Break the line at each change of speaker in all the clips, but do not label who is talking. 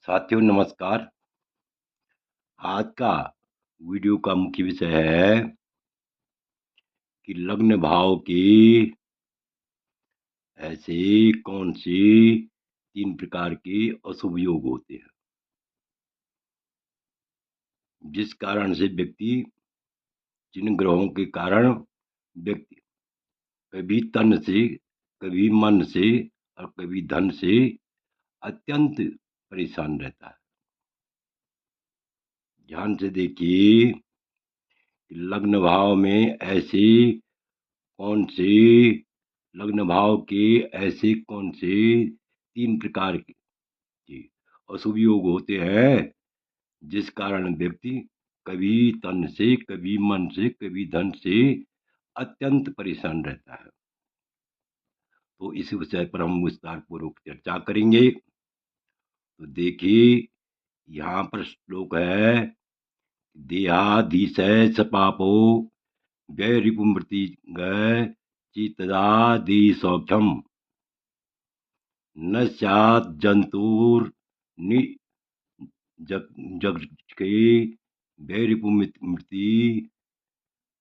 साथियों नमस्कार। आज का वीडियो का मुख्य विषय है कि लग्न भाव की ऐसे कौन सी 3 प्रकार के अशुभ योग होते हैं, जिस कारण से व्यक्ति, जिन ग्रहों के कारण व्यक्ति कभी तन से, कभी मन से और कभी धन से अत्यंत परेशान रहता है। ध्यान से देखिए कि लग्न भाव में ऐसे कौन से लग्न भाव के ऐसे कौन से 3 प्रकार के जी, अशुभ योग होते हैं, जिस कारण व्यक्ति कभी तन से, कभी मन से, कभी धन से अत्यंत परेशान रहता है। तो इस विषय पर हम विस्तार पूर्वक चर्चा करेंगे। तो देखिए, यहाँ पर श्लोक है, देहाधीश स पापो व्यय रिपुमृति गय चितदा दे सौख्यम न स्यात् जंतुर नि जग जगके वैरिपुमृति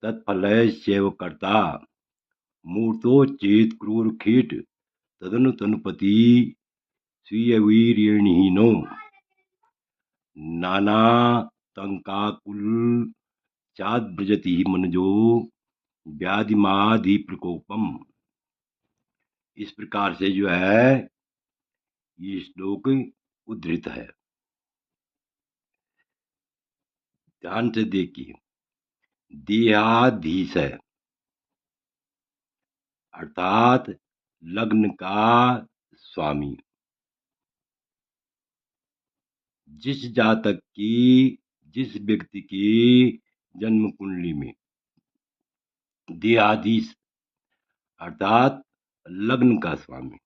तत्फलैस्यैव कर्ता मूर्तो चेत क्रूर कीट तदनु तनुपति स्वीयवीर्यणीनो नाना तंकाकुल चाद्रजति मनजो व्याधिमादि प्रकोपम। इस प्रकार से जो है ये श्लोक उद्धृत है। ध्यान से देखिए, देहाधीश है अर्थात लग्न का स्वामी। जिस जातक की, जिस व्यक्ति की जन्म कुंडली में देहाधीश अर्थात लग्न का स्वामी,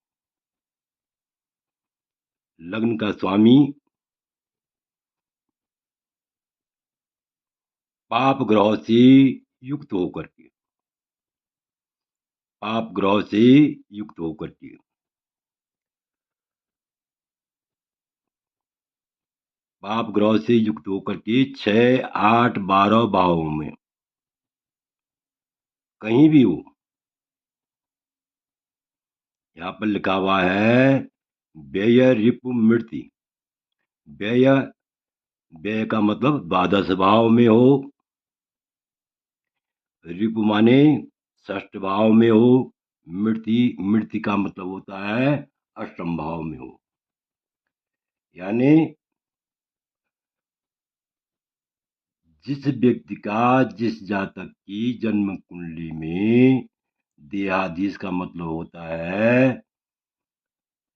लग्न का स्वामी पाप ग्रह से युक्त होकर के, पाप ग्रह से युक्त होकर के, पाप ग्रह से युक्त होकर के 6, 8, 12 भावों में कहीं भी हो। यहाँ पर लिखा हुआ है व्यय रिपु मृत्यु। व्यय, व्यय का मतलब द्वादश भाव में हो, रिपु माने षष्ठ भाव में हो, मृत्यु, मृत्यु का मतलब होता है अष्टम भाव में हो। यानी जिस व्यक्ति का, जिस जातक की जन्म कुंडली में देहाधीश का मतलब होता है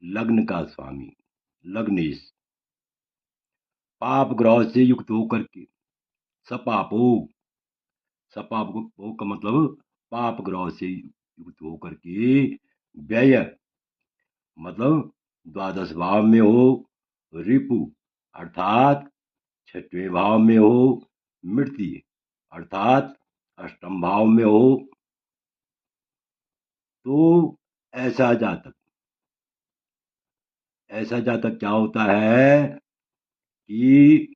लग्न का स्वामी, लग्नेश, पाप ग्रह से युक्त होकर के, सपापो, सपापो का मतलब पाप ग्रह से युक्त होकर के, व्यय मतलब द्वादश भाव में हो, रिपु अर्थात छठवें भाव में हो, मृत्यु अर्थात अष्टम भाव में हो, तो ऐसा जातक, ऐसा जातक क्या होता है कि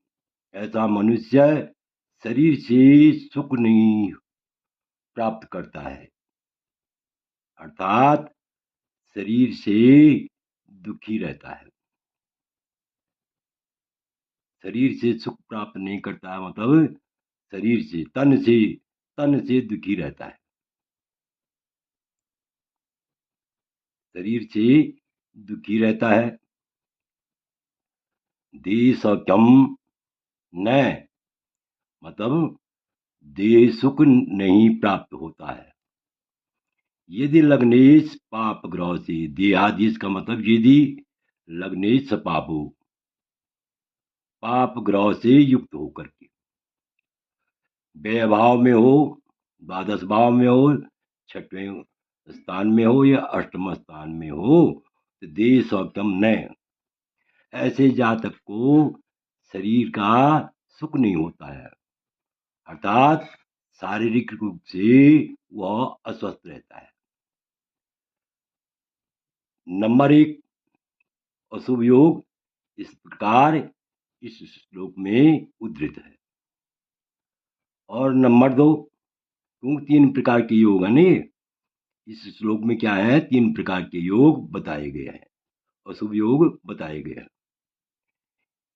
ऐसा मनुष्य शरीर से सुख नहीं प्राप्त करता है, अर्थात शरीर से दुखी रहता है। शरीर से सुख प्राप्त नहीं करता है मतलब शरीर से, तन से दुखी रहता है, शरीर से दुखी रहता है। देह सौख्यम न मतलब देह सुख नहीं प्राप्त होता है। यदि लग्नेश पाप ग्रह से, देहाधीश का मतलब यदि लग्नेश पापो, पाप ग्रह से युक्त होकर के व्यय भाव में हो, द्वादश भाव में हो, छठवें स्थान में हो या अष्टम स्थान में हो, तो देह सौख्यम न, ऐसे जातक को शरीर का सुख नहीं होता है, अर्थात शारीरिक रूप से वह अस्वस्थ रहता है। नंबर 1 अशुभ योग इस प्रकार इस श्लोक में उद्धृत है। और नंबर 2, क्योंकि 3 प्रकार के योग है नहीं, इस श्लोक में क्या है, 3 प्रकार के योग बताए गए हैं, अशुभ योग बताए गए हैं।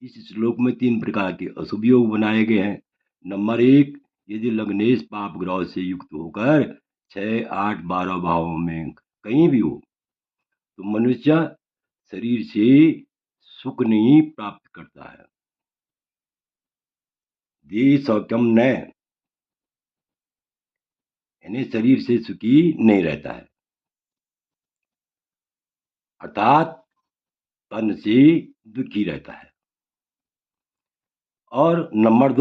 इस श्लोक में 3 प्रकार के अशुभ योग बनाए गए हैं। नंबर 1, यदि लग्नेश पाप ग्रह से युक्त होकर 6, 8, 12 भावों में कहीं भी हो तो मनुष्य शरीर से सुख नहीं प्राप्त करता है। देह सौख्यम न, यानी शरीर से सुखी नहीं रहता है, अर्थात तन से दुखी रहता है। और नंबर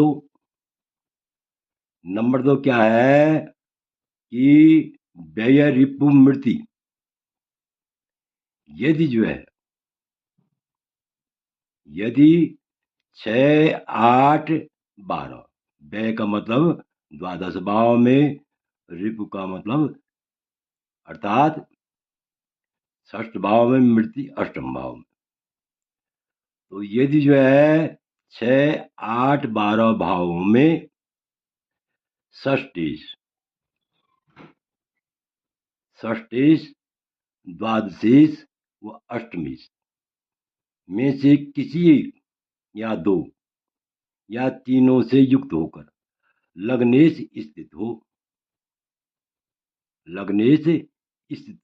दो क्या है कि व्यय रिपु मृत्यु, यदि जो है, यदि 6, 8, 12, व्यय का मतलब द्वादश भाव में, रिपु का मतलब अर्थात षष्ठ भाव में, मृत्यु अष्टम भाव में, तो यदि जो है 6, 8, 12 भावों में षष्ठीश, द्वादशीश व अष्टमीश में से किसी एक या 2 या तीनों से युक्त होकर लग्नेश स्थित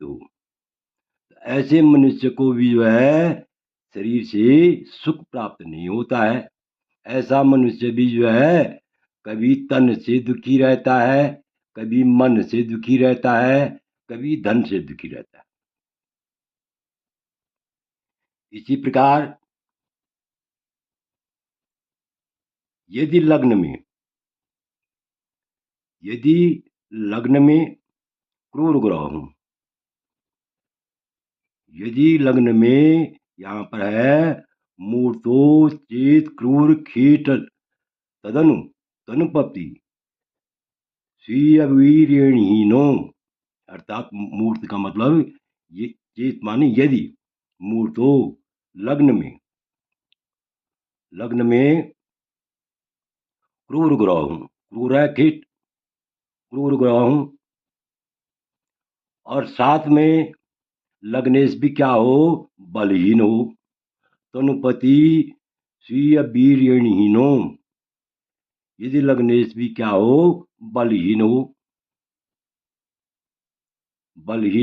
हो, ऐसे मनुष्य को भी जो है शरीर से सुख प्राप्त नहीं होता है। ऐसा मनुष्य भी जो है कभी तन से दुखी रहता है, कभी मन से दुखी रहता है, कभी धन से दुखी रहता है। इसी प्रकार यदि लग्न में क्रूर ग्रह हो, यदि लग्न में यहाँ पर है मूर्तो चेत क्रूर कीट तदनु तनुपति स्वीय वीर्यहीनो, अर्थात मूर्त का मतलब ये चेत माने यदि, मूर्तो लग्न में क्रूर ग्रह हूं, क्रूर है कीट, क्रूर ग्रह हूं, और साथ में लग्नेश भी क्या हो, बलहीन हो, तनुपति स्वीय वीर्यहीनो, यदि लग्नेश भी क्या हो, बलहीन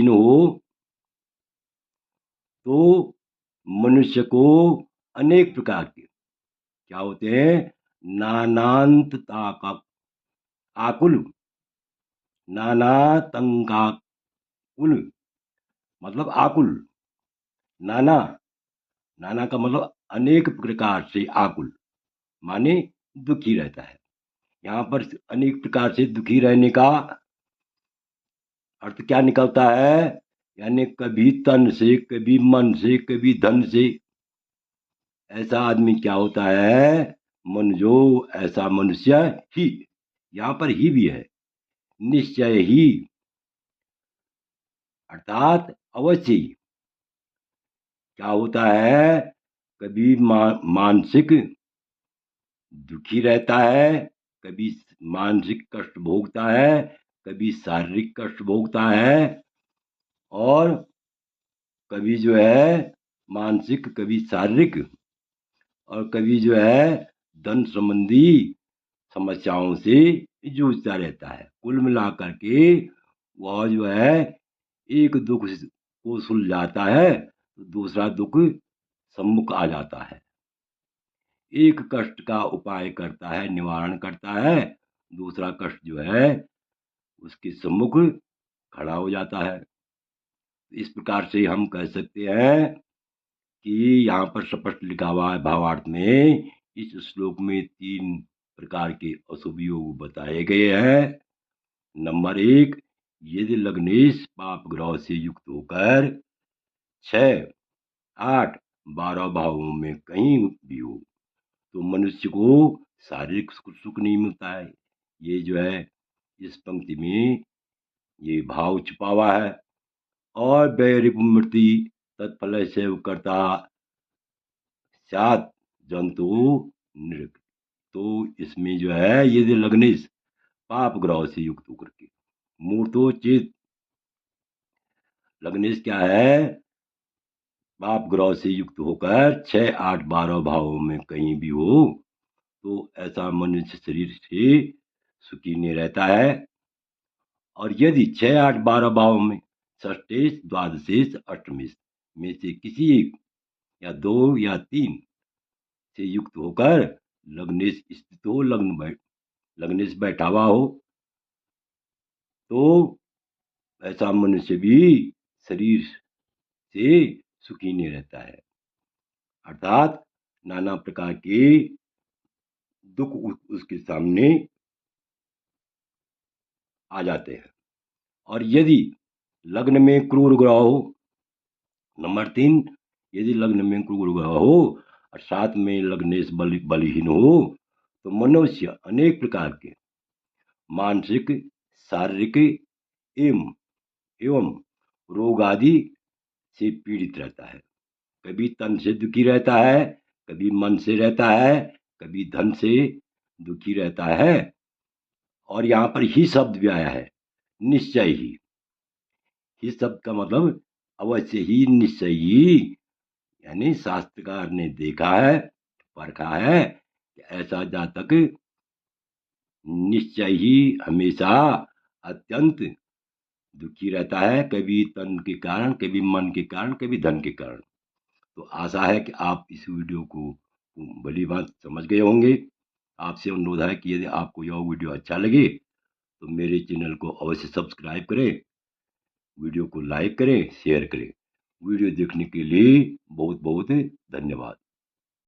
हो तो मनुष्य को अनेक प्रकार के क्या होते हैं, नानांतता का आकुल, नानातंकाकुल मतलब आकुल, नाना नाना का मतलब अनेक प्रकार से, आकुल माने दुखी रहता है। यहाँ पर अनेक प्रकार से दुखी रहने का अर्थ क्या निकलता है, यानी कभी तन से, कभी मन से, कभी धन से। ऐसा आदमी क्या होता है, मन जो ऐसा मनुष्य ही, यहाँ पर ही भी है, निश्चय ही अर्थात अवश्य ही क्या होता है, कभी मानसिक दुखी रहता है, कभी मानसिक कष्ट भोगता है, कभी शारीरिक कष्ट भोगता है, और कभी जो है मानसिक, कभी शारीरिक, और कभी जो है धन संबंधी समस्याओं से जूझता रहता है। कुल मिलाकर के वह जो है एक दुख को सुलझाता है तो दूसरा दुख सम्मुख आ जाता है, एक कष्ट का उपाय करता है, निवारण करता है, दूसरा कष्ट जो है उसके सम्मुख खड़ा हो जाता है। इस प्रकार से हम कह सकते हैं कि यहाँ पर स्पष्ट लिखा हुआ है भावार्थ में, इस श्लोक में 3 प्रकार के अशुभ योग बताए गए हैं। नंबर 1, यदि लग्नेश पाप ग्रह से युक्त होकर 6, 8, 12 भावों में कहीं भी हो तो मनुष्य को शारीरिक सुख नहीं मिलता है। ये जो है इस पंक्ति में ये भाव छुपा हुआ है। और वैरिप मृत्यु तत्फल से कर्ता स्यात् जंतु नृक। तो इसमें जो है यदि लग्नेश पाप ग्रह से युक्त होकर के मूर्तो चेत, लग्नेश क्या है, पाप ग्रह से युक्त होकर 6, 8, 12 भावों में कहीं भी हो तो ऐसा मनुष्य शरीर से सुखी नहीं रहता है। और यदि 6, 8, 12 भावों में षष्ठेश, द्वादशेश, अष्टमेश में से किसी एक या 2 या 3 से युक्त होकर लग्नेश स्थित हो, लग्नेश बैठा हुआ हो तो ऐसा मनुष्य भी शरीर से सुखी नहीं रहता है। अर्थात नाना प्रकार के दुख उसके सामने आ जाते हैं। और यदि लग्न में क्रूर ग्रह हो, नंबर 3, यदि लग्न में क्रूर ग्रह हो और साथ में लग्नेश बलहीन हो तो मनुष्य अनेक प्रकार के मानसिक, शारीरिक एवं एवं रोग आदि से पीड़ित रहता है। कभी तन से दुखी रहता है, कभी मन से रहता है, कभी धन से दुखी रहता है। और यहाँ पर ही शब्द भी आया है, निश्चय ही शब्द का मतलब अवश्य ही, निश्चय ही, यानी शास्त्रकार ने देखा है, परखा है कि ऐसा जातक निश्चय ही हमेशा अत्यंत दुखी रहता है, कभी तन के कारण, कभी मन के कारण, कभी धन के कारण। तो आशा है कि आप इस वीडियो को भली बात समझ गए होंगे। आपसे अनुरोध है कि यदि आपको यह वीडियो अच्छा लगे तो मेरे चैनल को अवश्य सब्सक्राइब करें, वीडियो को लाइक करें, शेयर करें। वीडियो देखने के लिए बहुत बहुत धन्यवाद।